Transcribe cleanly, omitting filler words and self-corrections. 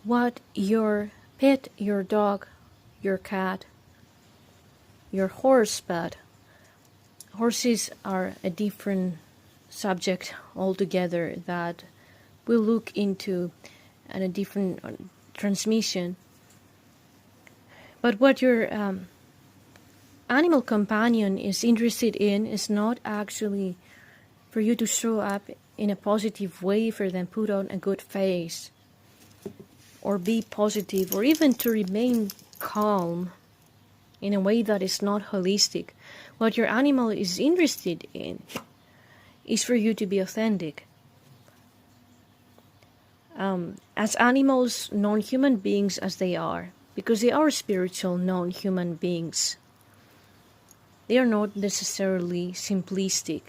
what your pet, your dog, your cat, your horse, but horses are a different subject altogether that we'll look into and a different transmission. But what your animal companion is interested in is not actually for you to show up in a positive way for them, put on a good face, or be positive, or even to remain calm in a way that is not holistic. What your animal is interested in is for you to be authentic. As animals, non-human beings as they are, because they are spiritual non-human beings, they are not necessarily simplistic.